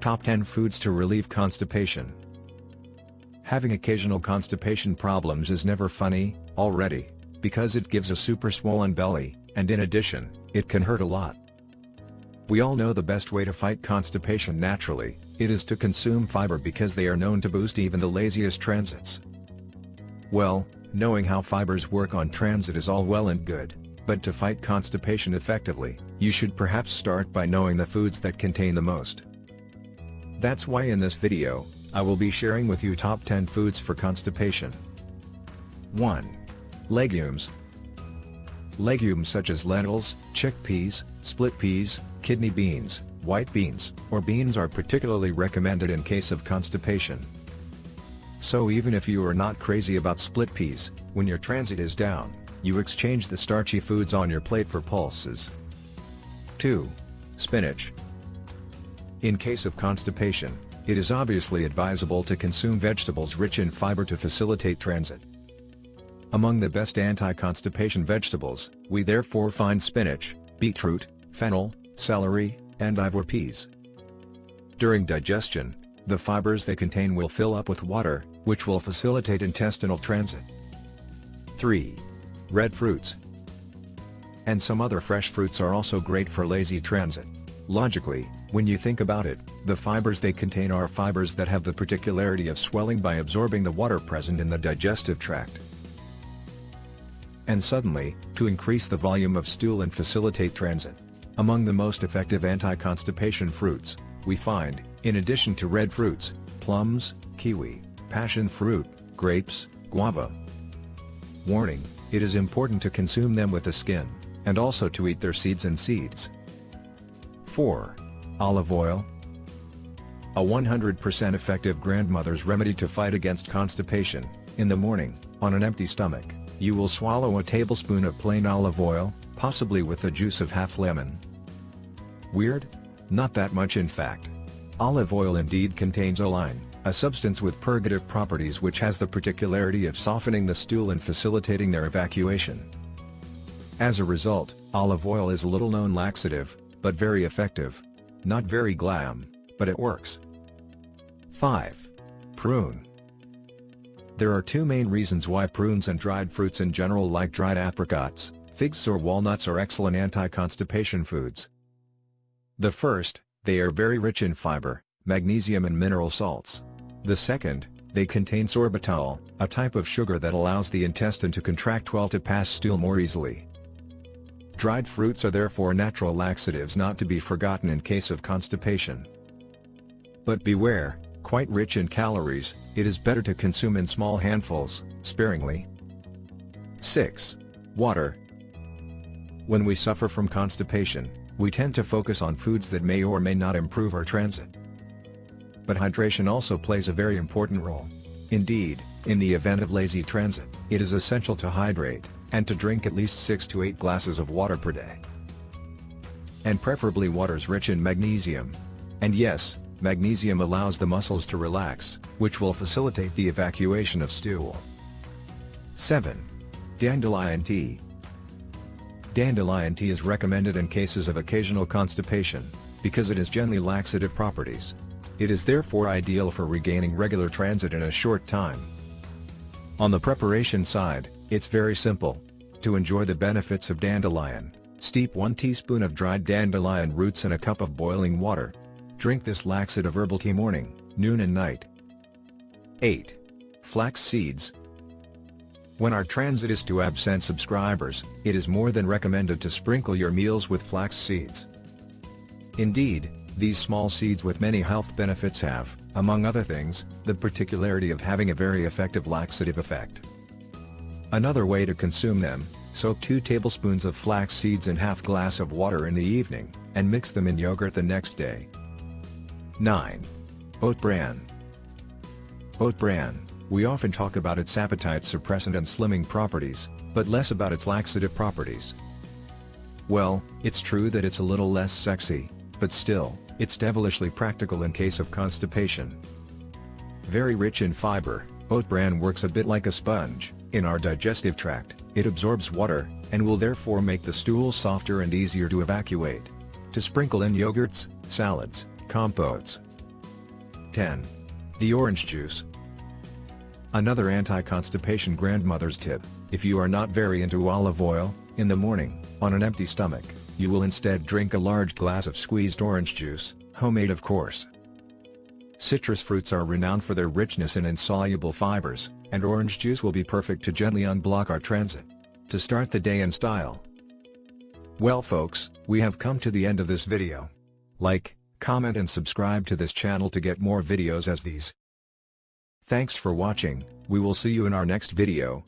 Top 10 Foods to Relieve Constipation. Having occasional constipation problems is never funny, already, because it gives a super swollen belly, and in addition, it can hurt a lot. We all know the best way to fight constipation naturally, it is to consume fiber because they are known to boost even the laziest transits. Well, knowing how fibers work on transit is all well and good, but to fight constipation effectively, you should perhaps start by knowing the foods that contain the most. That's why in this video, I will be sharing with you top 10 foods for constipation. 1. Legumes. Legumes such as lentils, chickpeas, split peas, kidney beans, white beans, or beans are particularly recommended in case of constipation. So even if you are not crazy about split peas, when your transit is down, you exchange the starchy foods on your plate for pulses. 2. Spinach. In case of constipation, it is obviously advisable to consume vegetables rich in fiber to facilitate transit. Among the best anti-constipation vegetables, we therefore find spinach, beetroot, fennel, celery, and ivory peas. During digestion, the fibers they contain will fill up with water, which will facilitate intestinal transit. 3. Red fruits. And some other fresh fruits are also great for lazy transit. Logically, when you think about it, the fibers they contain are fibers that have the particularity of swelling by absorbing the water present in the digestive tract. And suddenly, to increase the volume of stool and facilitate transit. Among the most effective anti-constipation fruits, we find, in addition to red fruits, plums, kiwi, passion fruit, grapes, guava. Warning: it is important to consume them with the skin, and also to eat their seeds and seeds. 4. Olive oil. A 100% effective grandmother's remedy to fight against constipation. In the morning, on an empty stomach, you will swallow a tablespoon of plain olive oil, possibly with the juice of half lemon. Weird? Not that much in fact. Olive oil indeed contains olein, a substance with purgative properties which has the particularity of softening the stool and facilitating their evacuation. As a result, olive oil is a little-known laxative, but very effective. Not very glam, but it works. 5. Prune. There are two main reasons why prunes and dried fruits in general, like dried apricots, figs or walnuts, are excellent anti-constipation foods. The first, they are very rich in fiber, magnesium and mineral salts. The second, they contain sorbitol, a type of sugar that allows the intestine to contract well to pass stool more easily. Dried fruits are therefore natural laxatives not to be forgotten in case of constipation. But beware, quite rich in calories, it is better to consume in small handfuls, sparingly. 6. Water. When we suffer from constipation, we tend to focus on foods that may or may not improve our transit. But hydration also plays a very important role. Indeed, in the event of lazy transit, it is essential to hydrate, and to drink at least 6 to 8 glasses of water per day. And preferably waters rich in magnesium. And yes, magnesium allows the muscles to relax, which will facilitate the evacuation of stool. 7. Dandelion tea. Dandelion tea is recommended in cases of occasional constipation, because it has gently laxative properties. It is therefore ideal for regaining regular transit in a short time. On the preparation side, it's very simple. To enjoy the benefits of dandelion, steep 1 teaspoon of dried dandelion roots in a cup of boiling water. Drink this laxative herbal tea morning, noon and night. 8. Flax seeds. When our transit is to absent subscribers, it is more than recommended to sprinkle your meals with flax seeds. Indeed, these small seeds with many health benefits have, among other things, the particularity of having a very effective laxative effect. Another way to consume them: soak 2 tablespoons of flax seeds in half glass of water in the evening, and mix them in yogurt the next day. 9. Oat bran. Oat bran. We often talk about its appetite suppressant and slimming properties, but less about its laxative properties. Well, it's true that it's a little less sexy, but still, it's devilishly practical in case of constipation. Very rich in fiber, oat bran works a bit like a sponge. In our digestive tract, it absorbs water, and will therefore make the stool softer and easier to evacuate. To sprinkle in yogurts, salads, compotes. 10. The orange juice. Another anti-constipation grandmother's tip: if you are not very into olive oil, in the morning, on an empty stomach, you will instead drink a large glass of squeezed orange juice, homemade of course. Citrus fruits are renowned for their richness in insoluble fibers, and orange juice will be perfect to gently unblock our transit. To start the day in style. Well folks, we have come to the end of this video. Like, comment and subscribe to this channel to get more videos as these. Thanks for watching, we will see you in our next video.